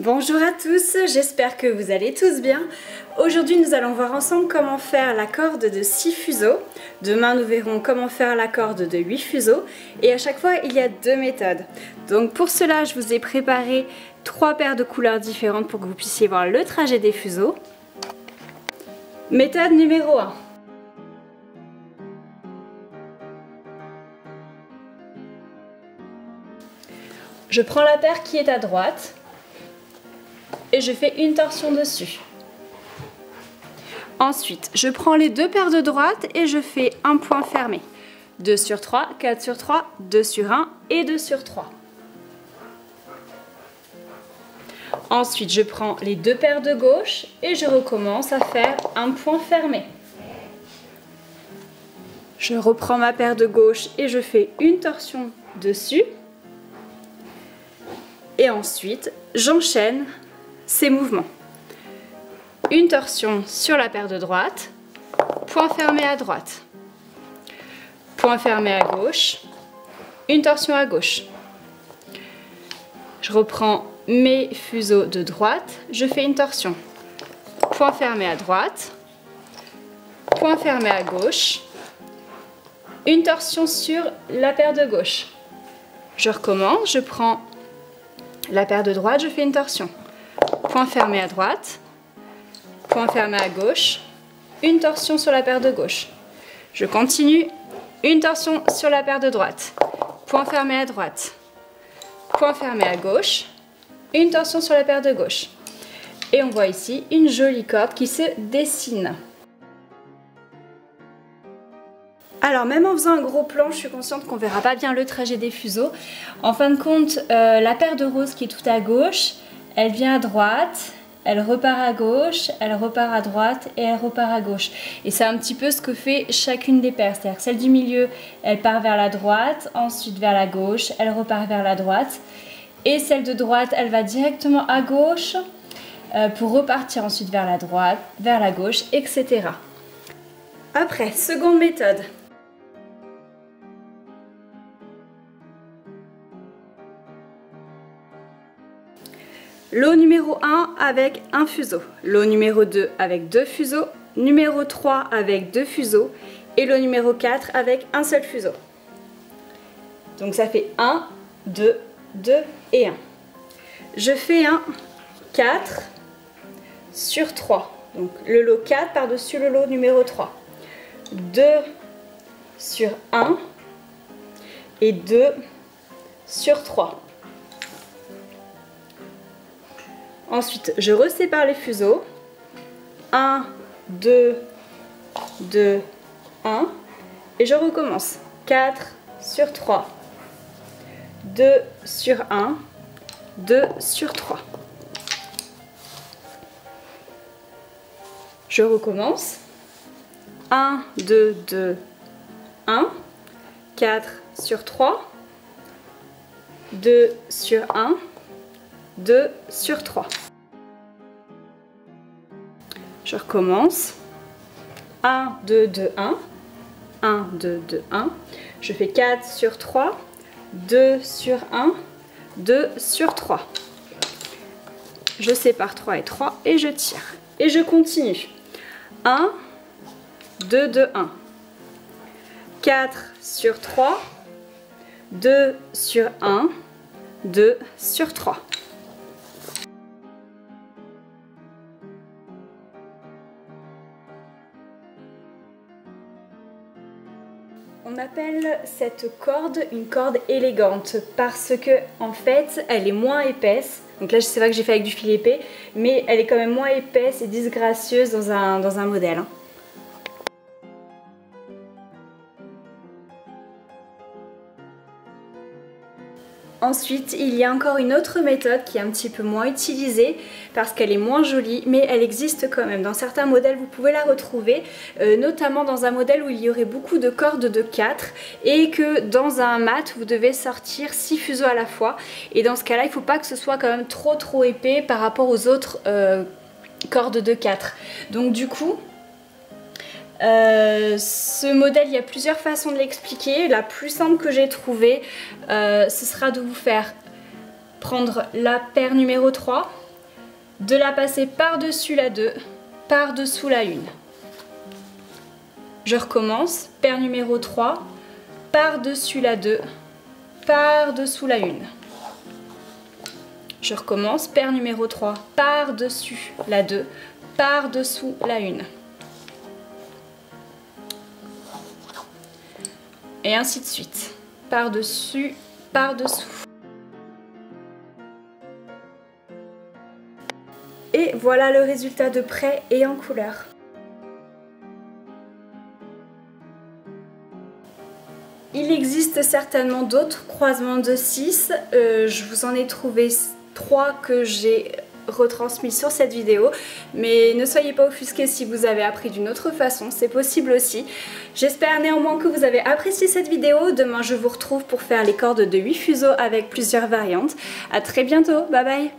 Bonjour à tous, j'espère que vous allez tous bien. Aujourd'hui nous allons voir ensemble comment faire la corde de 6 fuseaux. Demain nous verrons comment faire la corde de 8 fuseaux. Et à chaque fois il y a 2 méthodes. Donc pour cela je vous ai préparé 3 paires de couleurs différentes pour que vous puissiez voir le trajet des fuseaux. Méthode numéro 1. Je prends la paire qui est à droite et je fais une torsion dessus. Ensuite, je prends les 2 paires de droite et je fais un point fermé. 2 sur 3, 4 sur 3, 2 sur 1 et 2 sur 3. Ensuite, je prends les 2 paires de gauche et je recommence à faire un point fermé. Je reprends ma paire de gauche et je fais une torsion dessus. Et ensuite, j'enchaîne ces mouvements. Une torsion sur la paire de droite, point fermé à droite, point fermé à gauche, une torsion à gauche. Je reprends mes fuseaux de droite, je fais une torsion, point fermé à droite, point fermé à gauche, une torsion sur la paire de gauche. Je recommence, je prends la paire de droite, je fais une torsion. Point fermé à droite, point fermé à gauche, une torsion sur la paire de gauche. Je continue, une torsion sur la paire de droite, point fermé à droite, point fermé à gauche, une torsion sur la paire de gauche. Et on voit ici une jolie corde qui se dessine. Alors même en faisant un gros plan, je suis consciente qu'on ne verra pas bien le trajet des fuseaux. En fin de compte, la paire de roses qui est tout à gauche, elle vient à droite, elle repart à gauche, elle repart à droite et elle repart à gauche. Et c'est un petit peu ce que fait chacune des paires. C'est-à-dire que celle du milieu, elle part vers la droite, ensuite vers la gauche, elle repart vers la droite. Et celle de droite, elle va directement à gauche pour repartir ensuite vers la droite, vers la gauche, etc. Après, seconde méthode. Lot numéro 1 avec un fuseau, lot numéro 2 avec 2 fuseaux, numéro 3 avec 2 fuseaux et lot numéro 4 avec un seul fuseau. Donc ça fait 1, 2, 2 et 1. Je fais un 4 sur 3. Donc le lot 4 par-dessus le lot numéro 3. 2 sur 1 et 2 sur 3. Ensuite, je resépare les fuseaux. 1, 2, 2, 1. Et je recommence. 4 sur 3. 2 sur 1. 2 sur 3. Je recommence. 1, 2, 2, 1. 4 sur 3. 2 sur 1. 2 sur 3. Je recommence. 1, 2, 2, 1. 1, 2, 2, 1. Je fais 4 sur 3. 2 sur 1. 2 sur 3. Je sépare 3 et 3 et je tire. Et je continue. 1, 2, 2, 1. 4 sur 3. 2 sur 1. 2 sur 3. On appelle cette corde une corde élégante parce que en fait elle est moins épaisse. Donc là c'est vrai que j'ai fait avec du fil épais, mais elle est quand même moins épaisse et disgracieuse dans un modèle. Ensuite, il y a encore une autre méthode qui est un petit peu moins utilisée parce qu'elle est moins jolie, mais elle existe quand même. Dans certains modèles, vous pouvez la retrouver, notamment dans un modèle où il y aurait beaucoup de cordes de 4 et que dans un mat, vous devez sortir 6 fuseaux à la fois. Et dans ce cas-là, il ne faut pas que ce soit quand même trop épais par rapport aux autres cordes de 4. Donc du coup, ce modèle, il y a plusieurs façons de l'expliquer. La plus simple que j'ai trouvée, ce sera de vous faire prendre la paire numéro 3 de la passer par-dessus la 2, par-dessous la 1. Je recommence, paire numéro 3, par-dessus la 2, par-dessous la 1. Je recommence, paire numéro 3, par-dessus la 2, par-dessous la 1. Et ainsi de suite. Par-dessus, par-dessous. Et voilà le résultat de près et en couleur. Il existe certainement d'autres croisements de 6. Je vous en ai trouvé 3 que j'ai retransmis sur cette vidéo, mais ne soyez pas offusqués si vous avez appris d'une autre façon, c'est possible aussi. J'espère néanmoins que vous avez apprécié cette vidéo. Demain je vous retrouve pour faire les cordes de 8 fuseaux avec plusieurs variantes. A très bientôt, bye bye.